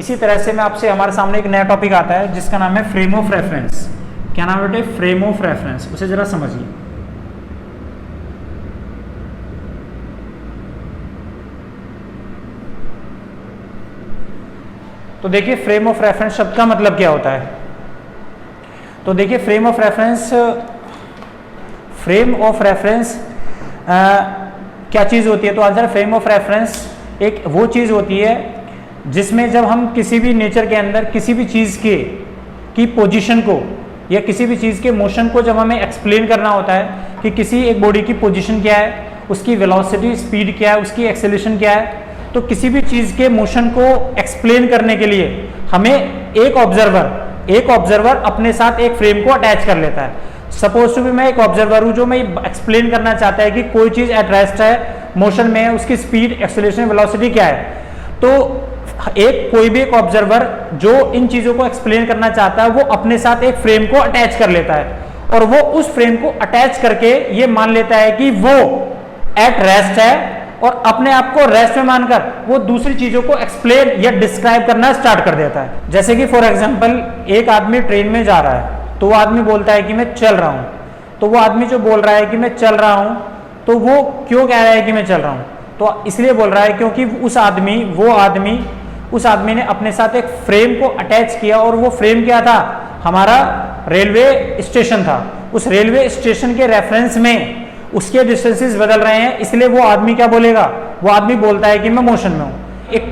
इसी तरह से मैं आपसे हमारे सामने एक नया टॉपिक आता है जिसका नाम है फ्रेम ऑफ रेफरेंस। क्या नाम है बेटे? Frame of reference. उसे जरा समझिए। तो देखिए फ्रेम ऑफ रेफरेंस शब्द का मतलब क्या होता है। तो देखिए फ्रेम ऑफ रेफरेंस क्या चीज़ होती है? तो आंसर फ्रेम ऑफ रेफरेंस एक वो चीज़ होती है जिसमें जब हम किसी भी नेचर के अंदर किसी भी चीज़ की पोजीशन को या किसी भी चीज़ के मोशन को जब हमें एक्सप्लेन करना होता है कि किसी एक बॉडी की पोजीशन क्या है, उसकी वेलोसिटी स्पीड क्या है, उसकी एक्सेलरेशन क्या है, तो किसी भी चीज़ के मोशन को एक्सप्लेन करने के लिए हमें एक ऑब्जर्वर अपने साथ एक फ्रेम को अटैच कर लेता है। सपोज टू भी मैं एक ऑब्जर्वर हूँ जो मैं एक्सप्लेन करना चाहता है कि कोई चीज़ एट रेस्ट है, मोशन में है, उसकी स्पीड, एक्सेलरेशन, वेलोसिटी क्या है। तो कोई भी एक ऑब्जर्वर जो इन चीज़ों को एक्सप्लेन करना चाहता है वो अपने साथ एक फ्रेम को अटैच कर लेता है और वो उस फ्रेम को अटैच करके ये मान लेता है कि वो एट रेस्ट है और अपने आप को रेस्ट में मानकर वो दूसरी चीजों को एक्सप्लेन या डिस्क्राइब करना स्टार्ट कर देता है। जैसे कि फॉर एग्जांपल एक आदमी ट्रेन में जा रहा है तो वो आदमी बोलता है कि मैं चल रहा हूं। तो वो आदमी जो बोल रहा है कि मैं चल रहा हूं, तो वो क्यों कह रहा है कि मैं चल रहा हूं? तो इसलिए बोल रहा है क्योंकि उस आदमी ने अपने साथ एक फ्रेम को अटैच किया और वो फ्रेम क्या था? हमारा रेलवे स्टेशन था। उस रेलवे स्टेशन के रेफरेंस में उसके डिस्टेंसेस बदल रहे हैं, इसलिए वो आदमी क्या बोलेगा? वो आदमी बोलता है कि मैं मोशन में हूँ। एक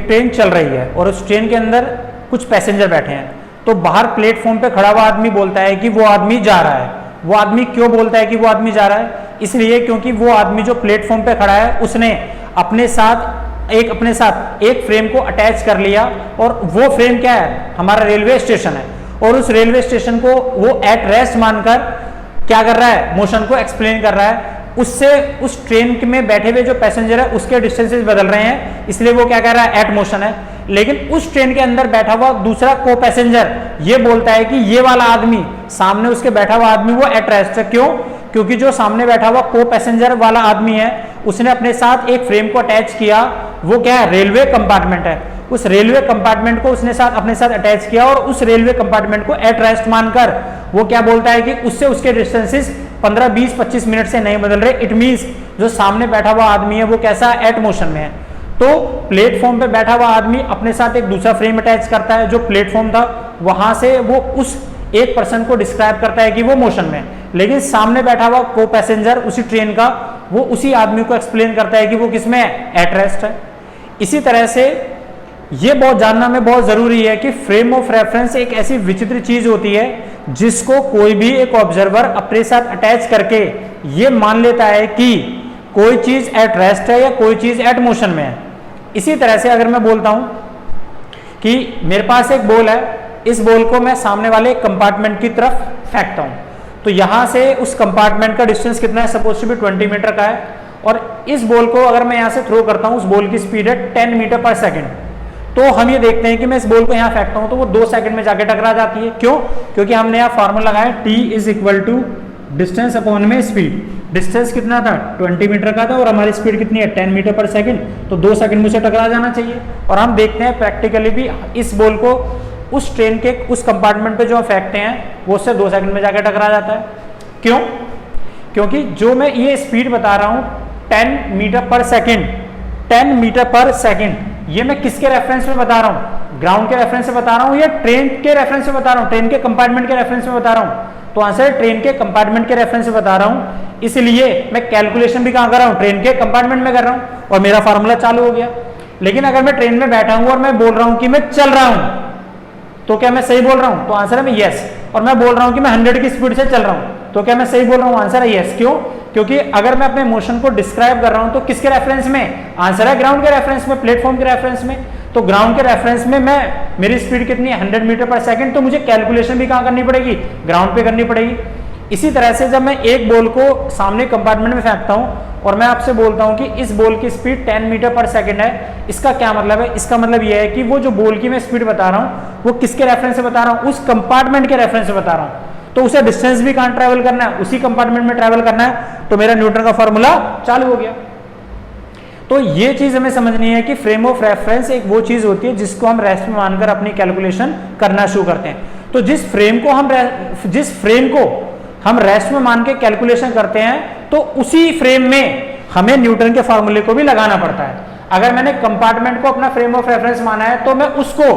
ट्रेन चल रही है और उस ट्रेन के अंदर कुछ पैसेंजर बैठे हैं, तो बाहर प्लेटफॉर्म पे खड़ा हुआ आदमी बोलता है कि वो आदमी जा रहा है। वो आदमी क्यों बोलता है कि वो आदमी जा रहा है? इसलिए क्योंकि वो आदमी जो प्लेटफॉर्म पे खड़ा है उसने अपने साथ एक फ्रेम को अटैच कर लिया और वो फ्रेम क्या है? हमारा रेलवे स्टेशन है। और उस रेलवे स्टेशन को वो एट रेस्ट मानकर क्या कर रहा है? मोशन को एक्सप्लेन कर रहा है। उससे उस ट्रेन में बैठे हुए जो पैसेंजर है उसके डिस्टेंसेस बदल रहे हैं, इसलिए वो क्या कह रहा है? एट मोशन है। लेकिन उस ट्रेन के अंदर बैठा हुआ दूसरा को पैसेंजर ये बोलता है कि ये वाला आदमी, सामने उसके बैठा हुआ आदमी, वो एट रेस्ट है। क्यों? क्योंकि जो सामने बैठा हुआ को पैसेंजर वाला आदमी है उसने अपने साथ एक फ्रेम को अटैच किया। वो क्या है? रेलवे कंपार्टमेंट है। उस रेलवे कंपार्टमेंट को उसने अपने साथ अटैच किया और उस रेलवे कंपार्टमेंट को एट रेस्ट मानकर वो क्या बोलता है कि उससे उसके डिस्टेंसेस 15, 20, 25 मिनट से नहीं बदल रहे। इट मींस जो सामने बैठा हुआ आदमी है वो कैसा? एट मोशन में है। तो प्लेटफॉर्म पे बैठा हुआ आदमी अपने साथ एक दूसरा फ्रेम अटैच करता है। जो प्लेटफॉर्म था वहां से वो उस एक पर्सन को डिस्क्राइब करता है कि वो मोशन में है, लेकिन सामने बैठा हुआ को पैसेंजर उसी ट्रेन का वो उसी आदमी को एक्सप्लेन करता है कि वो किसमें है? एट रेस्ट है। इसी तरह से ये बहुत जानना में बहुत जरूरी है कि फ्रेम ऑफ रेफरेंस एक ऐसी विचित्र चीज होती है जिसको कोई भी एक ऑब्जर्वर अपने साथ अटैच करके ये मान लेता है कि कोई चीज एट रेस्ट है या कोई चीज एट मोशन में है। इसी तरह से अगर मैं बोलता हूं कि मेरे पास एक बॉल है, इस बॉल को मैं सामने वाले कंपार्टमेंट की तरफ फेंकता हूं, तो यहां से उस कंपार्टमेंट का डिस्टेंस कितना है? सपोज टू बी 20 मीटर का है। और इस बॉल को अगर मैं यहां से थ्रो करता हूं, उस बॉल की स्पीड है 10 मीटर पर सेकेंड। तो हम ये देखते हैं कि मैं इस बॉल को यहां फेंकता हूं तो वो 2 सेकंड में जाके टकरा जाती है। क्यों? क्योंकि हमने यहां फॉर्मूला लगाया T is equal to distance upon में स्पीड। डिस्टेंस कितना था? 20 मीटर का था और हमारी स्पीड कितनी है? 10 मीटर पर सेकंड। तो 2 सेकंड में उसे टकरा जाना चाहिए। और हम देखते हैं प्रैक्टिकली भी इस बॉल को उस ट्रेन के उस कंपार्टमेंट पे जो हम फेंकते हैं वो उससे 2 सेकंड में जाकर टकरा जाता है। क्यों? क्योंकि जो मैं ये स्पीड बता रहा हूं 10 मीटर पर सेकंड, 10 मीटर पर सेकंड, ये मैं किसके रेफरेंस में बता रहा हूं? ग्राउंड के रेफरेंस से बता रहा हूं या ट्रेन के रेफरेंस से बता रहा हूं? ट्रेन के कंपार्टमेंट के रेफरेंस में बता रहा हूं। तो आंसर है ट्रेन के कंपार्टमेंट के रेफरेंस से बता रहा हूं। इसलिए मैं कैलकुलेशन भी कहां कर रहा हूं? ट्रेन के कंपार्टमेंट में कर रहा हूं और मेरा फॉर्मूला चालू हो गया। लेकिन अगर मैं ट्रेन में बैठा हूं और मैं बोल रहा हूं कि मैं चल रहा हूं, तो क्या मैं सही बोल रहा हूं? तो आंसर है यस। और मैं बोल रहा हूं कि मैं 100 की स्पीड से चल रहा हूं, तो क्या मैं सही बोल रहा हूं? आंसर है यस। क्यों? क्योंकि अगर मैं अपने मोशन को डिस्क्राइब कर रहा हूं तो किसके रेफरेंस में? आंसर है ग्राउंड के रेफरेंस में, प्लेटफॉर्म के रेफरेंस में। तो ग्राउंड के रेफरेंस में मेरी स्पीड कितनी है? 100 मीटर पर सेकंड। तो मुझे कैलकुलेशन भी कहां करनी पड़ेगी? ग्राउंड पे करनी पड़ेगी। इसी तरह से जब मैं एक बॉल को सामने कंपार्टमेंट में फेंकता हूं और मैं आपसे बोलता हूं कि इस बॉल की स्पीड 10 मीटर पर सेकंड है, इसका क्या मतलब है? इसका मतलब यह है कि वो जो बॉल की मैं स्पीड बता रहा हूं वो किसके रेफरेंस से बता रहा हूं? उस कंपार्टमेंट के रेफरेंस से बता रहा हूं। तो उसे डिस्टेंस भी कहां ट्रेवल करना है? उसी कंपार्टमेंट में ट्रेवल करना है। तो मेरा न्यूटन का फॉर्मूला चालू हो गया। तो ये चीज हमें समझनी है कि फ्रेम ऑफ रेफरेंस एक वो चीज होती है जिसको हम रेस्ट में मानकर अपनी कैलकुलेशन करना शुरू करते हैं। तो जिस फ्रेम को हम रेस्ट में मान के कैलकुलेशन करते हैं तो उसी फ्रेम में हमें न्यूटन के फॉर्मूले को भी लगाना पड़ता है। अगर मैंने कंपार्टमेंट को अपना फ्रेम ऑफ रेफरेंस माना है तो मैं उसको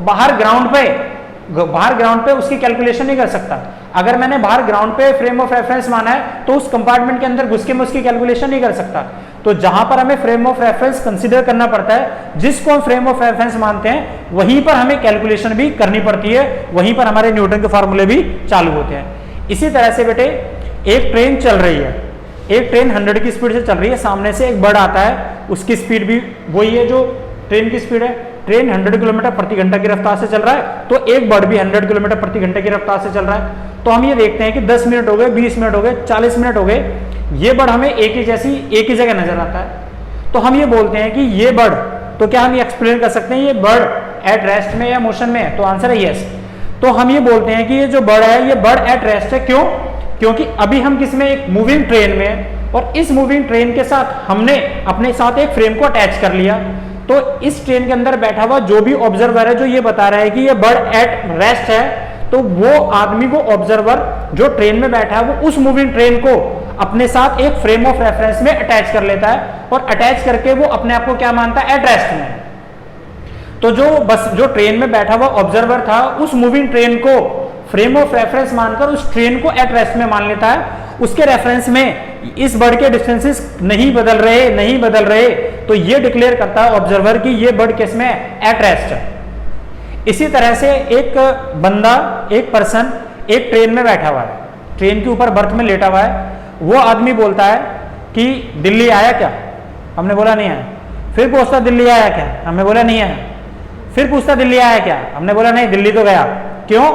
बाहर ग्राउंड पे उसकी कैलकुलेशन नहीं कर सकता। अगर मैंने बाहर ग्राउंड पे फ्रेम ऑफ रेफरेंस माना है तो उस कंपार्टमेंट के अंदर घुस के मैं उसकी कैलकुलेशन नहीं कर सकता। तो जहां पर हमें फ्रेम ऑफ रेफरेंस कंसीडर करना पड़ता है, जिसको हम फ्रेम ऑफ रेफरेंस मानते हैं, वहीं पर हमें कैलकुलेशन भी करनी पड़ती है, वहीं पर हमारे न्यूटन के फॉर्मूले भी चालू होते हैं। इसी तरह से बेटे एक ट्रेन चल रही है, एक ट्रेन 100 की स्पीड से चल रही है, सामने से एक बर्ड आता है, उसकी स्पीड भी वही है जो ट्रेन की स्पीड है। ट्रेन 100 किलोमीटर प्रति घंटा की रफ्तार से चल रहा है तो एक बर्ड भी 100 किलोमीटर प्रति घंटे की रफ्तार से चल रहा है। तो हम ये देखते हैं कि 10 मिनट हो गए, 20 मिनट हो गए, 40 मिनट हो गए, ये बर्ड हमें एक ही जगह नजर आता है। तो हम ये बोलते हैं कि ये बर्ड, तो क्या हम ये एक्सप्लेन कर सकते हैं ये बर्ड एट रेस्ट में या मोशन में है? तो आंसर है यस। तो हम ये बोलते हैं कि ये जो बर्ड है ये बर्ड एट रेस्ट है। क्यों? क्योंकि अभी हम किसमें, एक मूविंग ट्रेन में है और इस मूविंग ट्रेन के साथ हमने अपने साथ एक फ्रेम को अटैच कर लिया। तो इस ट्रेन के अंदर बैठा हुआ जो भी ऑब्जर्वर है जो ये बता रहा है कि ये बर्ड एट रेस्ट है, तो वो आदमी, वो ऑब्जर्वर जो ट्रेन में बैठा है, वो उस मूविंग ट्रेन को अपने साथ एक फ्रेम ऑफ रेफरेंस में अटैच कर लेता है और अटैच करके वो अपने आप को क्या मानता है? एट रेस्ट में। तो जो ट्रेन में बैठा हुआ ऑब्जर्वर था उस मूविंग ट्रेन को फ्रेम ऑफ रेफरेंस मानकर उस ट्रेन को एट रेस्ट में मान लेता है। उसके रेफरेंस में इस बर्ड के डिस्टेंसेस नहीं बदल रहे, तो ये डिक्लेयर करता है ऑब्जर्वर कि ये बर्ड किस में है? एट रेस्ट है। इसी तरह से एक बंदा, एक पर्सन एक ट्रेन में बैठा हुआ है, ट्रेन के ऊपर बर्थ में लेटा हुआ है, वो आदमी बोलता है कि दिल्ली आया क्या? हमने बोला नहीं आया। फिर पूछता दिल्ली आया क्या? हमने बोला नहीं आया। फिर पूछता दिल्ली आया क्या? हमने बोला नहीं, दिल्ली तो गया। क्यों?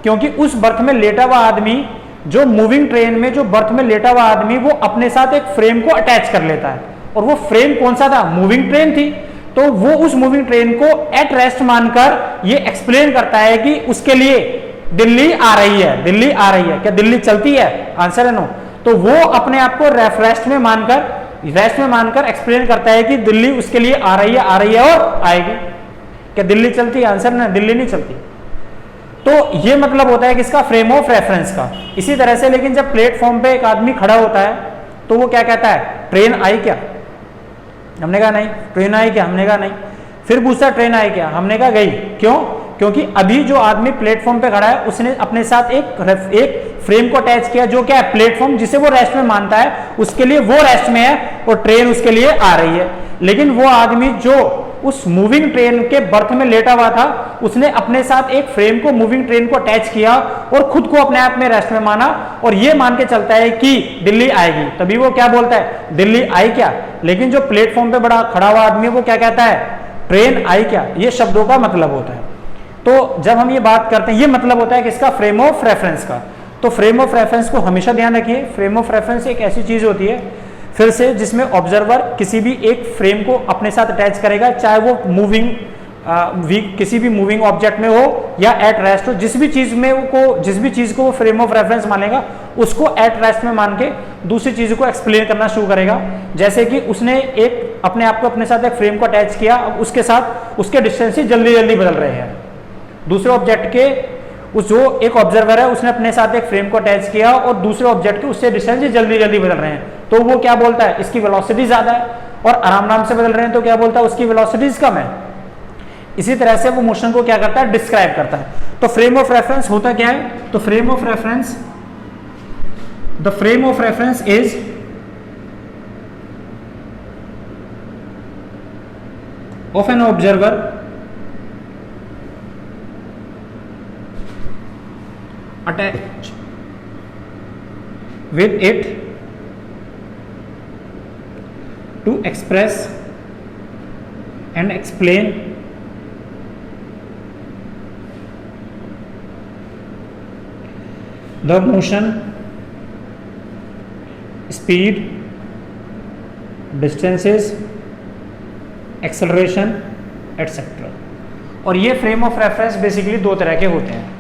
क्योंकि उस बर्थ में लेटा हुआ आदमी, जो मूविंग ट्रेन में जो बर्थ में लेटा हुआ आदमी, वो अपने साथ एक फ्रेम को अटैच कर लेता है और वो फ्रेम कौन सा था? मूविंग ट्रेन थी। तो वो उस मूविंग ट्रेन को एट रेस्ट मानकर ये एक्सप्लेन करता है कि उसके लिए दिल्ली आ रही है, दिल्ली आ रही है। क्या दिल्ली चलती है? आंसर है नो। तो वो अपने आप को रेस्ट में मानकर एक्सप्लेन करता है कि दिल्ली उसके लिए आ रही है और आएगी। क्या दिल्ली चलती है? आंसर ना, दिल्ली नहीं चलती। तो ये मतलब होता है किसका? फ्रेम ऑफ रेफरेंस का। इसी तरह से लेकिन जब प्लेटफॉर्म पे एक आदमी खड़ा होता है तो वो क्या कहता है? ट्रेन आई क्या? हमने कहा नहीं। ट्रेन आई क्या? हमने कहा नहीं। फिर पूछता ट्रेन आई क्या? हमने कहा गई। क्यों? क्योंकि अभी जो आदमी प्लेटफॉर्म पे खड़ा है उसने अपने साथ एक फ्रेम को अटैच किया, जो क्या है? प्लेटफॉर्म, जिसे वो रेस्ट में मानता है, उसके लिए वो रेस्ट में है और ट्रेन उसके लिए आ रही है। लेकिन वो आदमी जो उस मूविंग ट्रेन के बर्थ में लेटा हुआ था, उसने अपने साथ एक फ्रेम को, मूविंग ट्रेन को अटैच किया और खुद को अपने आप में रेस्ट में माना और ये मान के चलता है कि दिल्ली आएगी। तभी वो क्या बोलता है? दिल्ली आई क्या? लेकिन जो प्लेटफॉर्म पे बड़ा खड़ा हुआ आदमी वो क्या कहता है? ट्रेन आई क्या? ये शब्दों का मतलब होता है। तो जब हम ये बात करते हैं, ये मतलब होता है किसका? फ्रेम ऑफ रेफरेंस का। तो फ्रेम ऑफ रेफरेंस को हमेशा ध्यान रखिए। फ्रेम ऑफ रेफरेंस एक ऐसी चीज होती है, फिर से, जिसमें ऑब्जर्वर किसी भी एक फ्रेम को अपने साथ अटैच करेगा, चाहे वो किसी भी मूविंग ऑब्जेक्ट में हो या एट रेस्ट हो। जिस भी चीज को वो फ्रेम ऑफ रेफरेंस मानेगा उसको एट रेस्ट में मान के दूसरी चीज को एक्सप्लेन करना शुरू करेगा। जैसे कि उसने एक अपने आप को अपने साथ एक फ्रेम को अटैच किया, अब उसके साथ उसके डिस्टेंसेस जल्दी जल्दी बदल रहे हैं। दूसरे ऑब्जेक्ट के जो एक ऑब्जर्वर है उसने अपने साथ एक फ्रेम को अटैच किया और दूसरे ऑब्जेक्ट के उससे डिस्टेंस जल्दी जल्दी बदल रहे हैं, तो वो क्या बोलता है? इसकी वेलोसिटी ज्यादा है। और आराम से बदल रहे हैं तो क्या बोलता है? उसकी वेलोसिटीज कम है। इसी तरह से वो मोशन को क्या करता है? डिस्क्राइब करता है। तो फ्रेम ऑफ रेफरेंस होता क्या है? तो frame of reference, the frame of reference is of an observer attached with it to express and explain the motion, speed, distances, acceleration, etc. और ये फ्रेम ऑफ रेफरेंस बेसिकली दो तरह के होते हैं।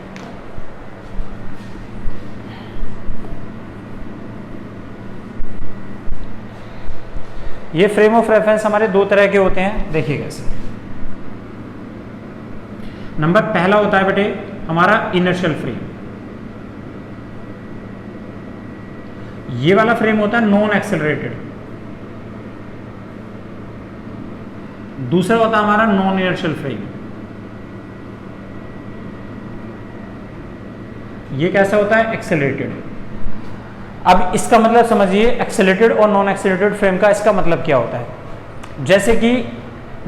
ये फ्रेम ऑफ रेफरेंस हमारे दो तरह के होते हैं, देखिए कैसे। नंबर पहला होता है बेटे हमारा इनर्शियल फ्रेम, ये वाला फ्रेम होता है नॉन एक्सेलरेटेड। दूसरा होता है हमारा नॉन इनर्शियल फ्रेम, ये कैसा होता है एक्सेलरेटेड। अब इसका मतलब समझिए एक्सेलरेटेड और नॉन एक्सेलरेटेड फ्रेम का इसका मतलब क्या होता है। जैसे कि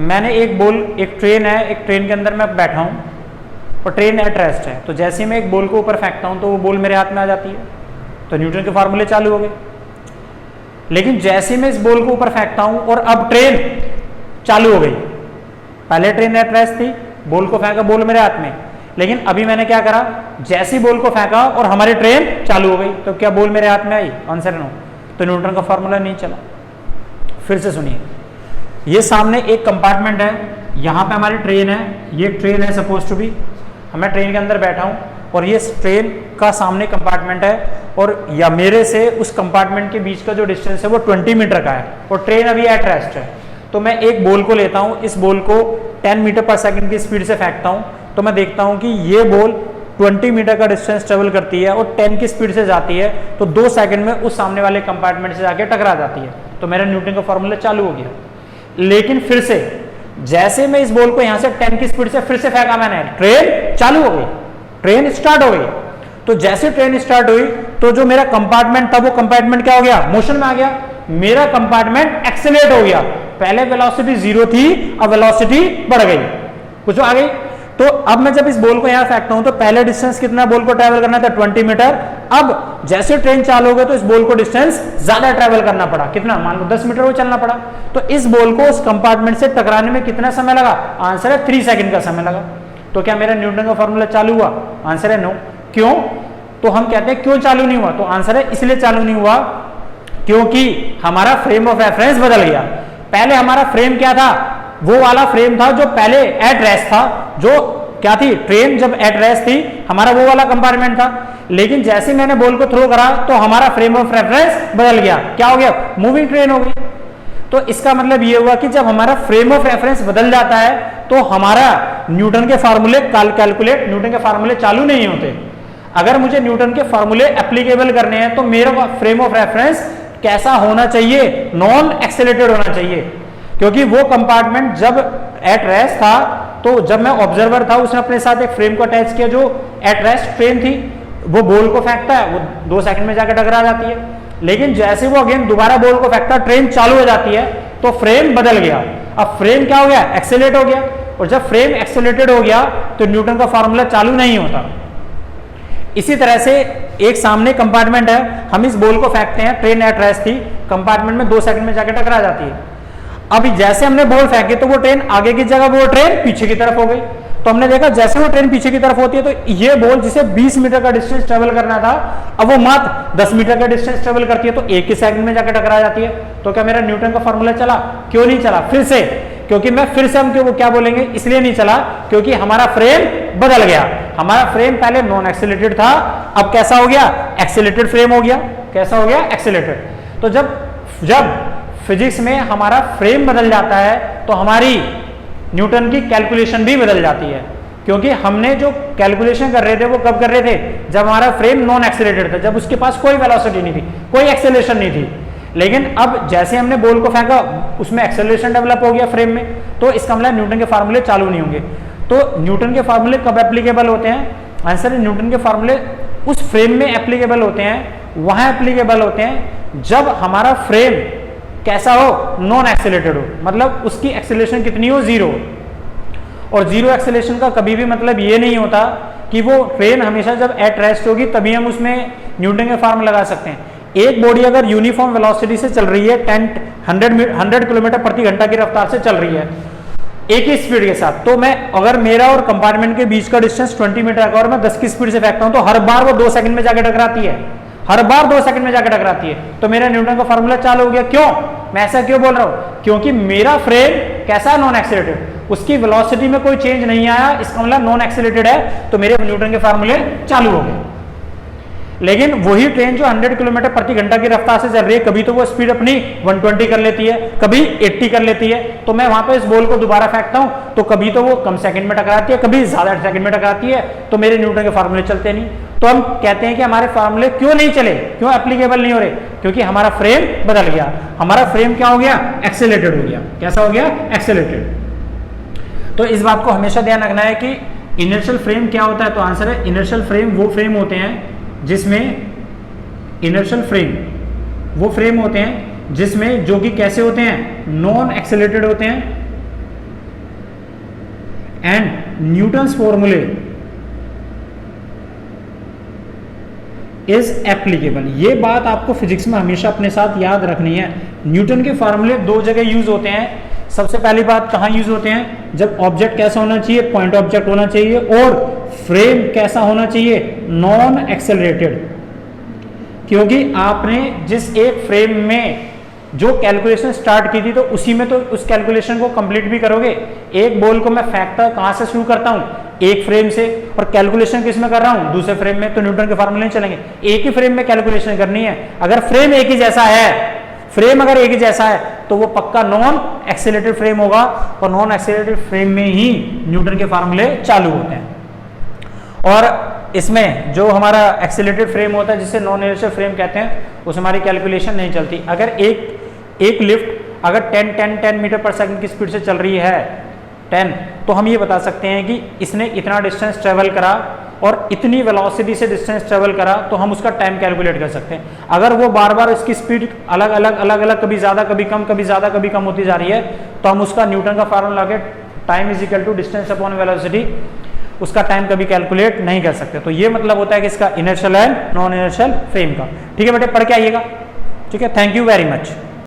मैंने एक ट्रेन है, एक ट्रेन के अंदर मैं बैठा हूं और ट्रेन एट रेस्ट है, तो जैसे ही मैं एक बॉल को ऊपर फेंकता हूं तो वो बॉल मेरे हाथ में आ जाती है, तो न्यूटन के फार्मूले चालू हो गए। लेकिन जैसे ही मैं इस बॉल को ऊपर फेंकता हूं और अब ट्रेन चालू हो गई, पहले ट्रेन एट रेस्ट थी, बॉल को फेंका, बॉल मेरे हाथ में, लेकिन अभी मैंने क्या करा, जैसे ही बॉल को फेंका और हमारी ट्रेन चालू हो गई, तो क्या बॉल मेरे हाथ में आई? आंसर नो, तो न्यूटन का फार्मूला नहीं चला। फिर से सुनिए, ये सामने एक कंपार्टमेंट है, यहाँ पे हमारी ट्रेन है, ये ट्रेन है सपोज टू बी, मैं ट्रेन के अंदर बैठा हूँ और ये ट्रेन का सामने कंपार्टमेंट है और या मेरे से उस कंपार्टमेंट के बीच का जो डिस्टेंस है वो 20 मीटर का है और ट्रेन अभी एट रेस्ट है। तो मैं एक बॉल को लेता हूँ, इस बॉल को 10 मीटर पर सेकंड की स्पीड से फेंकता हूँ, तो मैं देखता हूँ कि ये बॉल 20 मीटर का डिस्टेंस ट्रेवल करती है और 10 की स्पीड से जाती है, तो 2 सेकंड में उस सामने वाले कंपार्टमेंट से जाके टकरा जाती है, तो मेरा न्यूटन का फॉर्मूला चालू हो गया। लेकिन फिर से जैसे मैं इस बॉल को यहां से 10 की स्पीड से फिर से फेंका मैंने, ट्रेन चालू हो गई, ट्रेन स्टार्ट हो गई। तो जैसे ट्रेन स्टार्ट हुई तो जो मेरा कंपार्टमेंट था वो कंपार्टमेंट क्या हो गया? मोशन में आ गया, मेरा कंपार्टमेंट एक्सेलरेट हो गया। पहले वेलोसिटी 0 थी, अब वेलोसिटी बढ़ गई, कुछ आ गई। तो अब मैं जब इस बॉल को यहां फेंकता हूं तो पहले डिस्टेंस कितना बॉल को ट्रैवल करना था? 20 मीटर। अब जैसे ट्रेन चालू हो गई तो इस बॉल को डिस्टेंस ज्यादा ट्रैवल करना पड़ा, कितना? मान लो 10 मीटर वो चलना पड़ा। तो इस बॉल को उस कंपार्टमेंट से टकराने में कितना समय लगा? आंसर है 3 सेकंड का समय लगा। तो क्या मेरा न्यूटन का फॉर्मूला चालू हुआ? आंसर है नो। क्यों? तो हम कहते हैं क्यों चालू नहीं हुआ, तो आंसर है इसलिए चालू नहीं हुआ क्योंकि हमारा फ्रेम ऑफ रेफरेंस बदल गया। पहले हमारा फ्रेम क्या था? वो वाला फ्रेम था जो पहले एट रेस्ट था, जो क्या थी? ट्रेन जब एट रेस्ट थी, हमारा वो वाला कंपार्टमेंट था। लेकिन जैसे मैंने बॉल को थ्रो करा तो हमारा फ्रेम ऑफ रेफरेंस बदल गया, क्या हो गया? मूविंग ट्रेन हो गई। तो इसका मतलब ये हुआ कि जब हमारा फ्रेम ऑफ रेफरेंस बदल जाता है तो हमारा न्यूटन के फार्मूले न्यूटन के फार्मूले चालू नहीं होते। अगर मुझे न्यूटन के फार्मूले एप्लीकेबल करने हैं तो मेरा फ्रेम ऑफ रेफरेंस कैसा होना चाहिए? नॉन एक्सेलरेटेड होना चाहिए, क्योंकि वो कंपार्टमेंट जब एट रेस्ट था तो जब मैं ऑब्जर्वर था उसने अपने साथ एक फ्रेम को अटैच किया जो एट रेस्ट ट्रेन थी, वो बॉल को फेंकता है, वो 2 सेकंड में जाकर टकरा जाती है। लेकिन जैसे वो अगेन दोबारा बॉल को फेंकता है, ट्रेन चालू हो जाती है, तो फ्रेम बदल गया। अब फ्रेम क्या हो गया? एक्सेलरेट हो गया। और जब फ्रेम एक्सेलरेटेड हो गया तो न्यूटन का फार्मूला चालू नहीं होता। इसी तरह से एक सामने कंपार्टमेंट है, हम इस बॉल को फेंकते हैं, ट्रेन एट रेस्ट थी, कंपार्टमेंट में 2 सेकंड में जाकर टकरा जाती है। अभी जैसे हमने बॉल फेंकी तो वो ट्रेन आगे की जगह वो ट्रेन पीछे की तरफ हो गई। तो हमने देखा जैसे वो ट्रेन पीछे की तरफ होती है तो ये बॉल जिसे 20 मीटर का डिस्टेंस ट्रेवल करना था, अब वो मात्र 10 मीटर का डिस्टेंस ट्रेवल करती है, तो 1 ही सेकंड में जाकर टकरा जाती है। तो क्या मेरा न्यूटन का फॉर्मूला चला? क्यों नहीं चला? फिर से, क्योंकि मैं फिर से हम क्यों क्या बोलेंगे, इसलिए नहीं चला क्योंकि हमारा फ्रेम बदल गया। हमारा फ्रेम पहले नॉन एक्सेलरेटेड था, अब कैसा हो गया? एक्सेलरेटेड फ्रेम हो गया। कैसा हो गया? एक्सेलरेटेड। तो जब फिजिक्स में हमारा फ्रेम बदल जाता है तो हमारी न्यूटन की कैलकुलेशन भी बदल जाती है, क्योंकि हमने जो कैलकुलेशन कर रहे थे वो कब कर रहे थे? जब हमारा फ्रेम नॉन एक्सेलरेटेड था, जब उसके पास कोई वेलोसिटी नहीं थी, कोई एक्सेलरेशन नहीं थी। लेकिन अब जैसे हमने बॉल को फेंका उसमें एक्सेलरेशन डेवलप हो गया फ्रेम में, तो इसका मतलब न्यूटन के फार्मूले चालू नहीं होंगे। तो न्यूटन के फार्मूले कब एप्लीकेबल होते हैं? आंसर है न्यूटन के फार्मूले उस फ्रेम में एप्लीकेबल होते हैं, वहां एप्लीकेबल होते हैं जब हमारा फ्रेम कैसा हो? नॉन एक्सेलरेटेड हो, मतलब उसकी एक्सेलरेशन कितनी हो? 0। और 0 एक्सेलरेशन का कभी भी मतलब ये नहीं होता कि वो ट्रेन हमेशा जब एट रेस्ट होगी तभी हम उसमें न्यूटन के फार्मूला लगा सकते हैं। एक बॉडी अगर यूनिफॉर्म वेलोसिटी से चल रही है 100 किलोमीटर प्रति घंटा की रफ्तार से चल रही है एक ही स्पीड के साथ, तो मैं अगर मेरा और कंपार्टमेंट के बीच का डिस्टेंस 20 मीटर का और मैं 10 की स्पीड से फेंकता हूं तो हर बार वो 2 सेकंड में जाकर टकराती है, हर बार 2 सेकंड में जाकर टकराती है। तो मेरा न्यूटन का फार्मूला चालू हो गया। क्यों मैं ऐसा क्यों बोल रहा हूं? क्योंकि मेरा फ्रेम कैसा है? नॉन एक्सेलरेटेड, उसकी वेलोसिटी में कोई चेंज नहीं आया, इसका मतलब नॉन एक्सेलरेटेड है, तो मेरे न्यूटन के फार्मूले चालू हो गए। लेकिन वही ट्रेन जो 100 किलोमीटर प्रति घंटा की रफ्तार से चल रही है, कभी तो वो स्पीड अपनी 120 कर लेती है, कभी 80 कर लेती है, तो मैं वहां पे इस बॉल को दोबारा फेंकता हूं तो कभी तो वो कम सेकंड में टकराती है, कभी ज्यादा सेकंड में टकराती है, तो मेरे न्यूटन के फार्मूले चलते नहीं। तो हम कहते हैं कि हमारे फार्मूले क्यों नहीं चले, क्यों एप्लीकेबल नहीं हो रहे, क्योंकि हमारा फ्रेम बदल गया। हमारा फ्रेम क्या हो गया, एक्सेलेरेटेड हो गया। कैसा हो गया, एक्सेलेरेटेड। तो इस बात को हमेशा ध्यान रखना है कि इनर्शियल फ्रेम क्या होता है। तो आंसर है इनर्शियल फ्रेम वो फ्रेम होते हैं जिसमें इनर्शियल फ्रेम वो फ्रेम होते हैं जिसमें जो कि कैसे होते हैं, नॉन एक्सेलेरेटेड होते हैं एंड न्यूटन्स फॉर्मूले इज एप्लीकेबल। ये बात आपको फिजिक्स में हमेशा अपने साथ याद रखनी है। न्यूटन के फॉर्मूले दो जगह यूज होते हैं। सबसे पहली बात कहां यूज होते हैं, जब ऑब्जेक्ट कैसा होना चाहिए, पॉइंट ऑब्जेक्ट होना चाहिए, और फ्रेम कैसा होना चाहिए, नॉन एक्सेलरेटेड। क्योंकि आपने जिस एक फ्रेम में जो कैलकुलेशन स्टार्ट की थी तो उसी में तो उस कैलकुलेशन को कंप्लीट भी करोगे। एक बॉल को मैं फेंकता कहां से शुरू करता हूं, एक फ्रेम से, और कैलकुलेशन किस में कर रहा हूं, दूसरे फ्रेम में, तो न्यूटन के फार्मूले नहीं चलेंगे। एक ही फ्रेम में कैलकुलेशन करनी है। अगर फ्रेम एक ही जैसा है, फ्रेम अगर एक ही जैसा है तो वो पक्का नॉन एक्सेलरेटेड फ्रेम होगा, और नॉन एक्सेलरेटेड फ्रेम में ही न्यूटन के फार्मूले चालू होते हैं। और इसमें जो हमारा एक्सेलरेटेड फ्रेम होता है जिसे नॉन इनर्शियल फ्रेम कहते हैं, उसमें हमारी कैलकुलेशन नहीं चलती। अगर एक लिफ्ट अगर 10 मीटर पर सेकंड की स्पीड से चल रही है 10, तो हम ये बता सकते हैं कि इसने इतना डिस्टेंस ट्रेवल करा और इतनी वेलोसिटी से डिस्टेंस ट्रेवल करा, तो हम उसका टाइम कैलकुलेट कर सकते हैं। अगर वो बार बार इसकी स्पीड अलग अलग कभी ज़्यादा कभी कम, कभी ज़्यादा कभी कम होती जा रही है, तो हम उसका न्यूटन का फार्मूला लगा के time is equal to distance upon velocity, उसका टाइम कभी कैलकुलेट नहीं कर सकते। तो ये मतलब होता है कि इसका inertial and non inertial frame का। ठीक है बेटे, पढ़ के आइएगा। ठीक है, थैंक यू वेरी मच।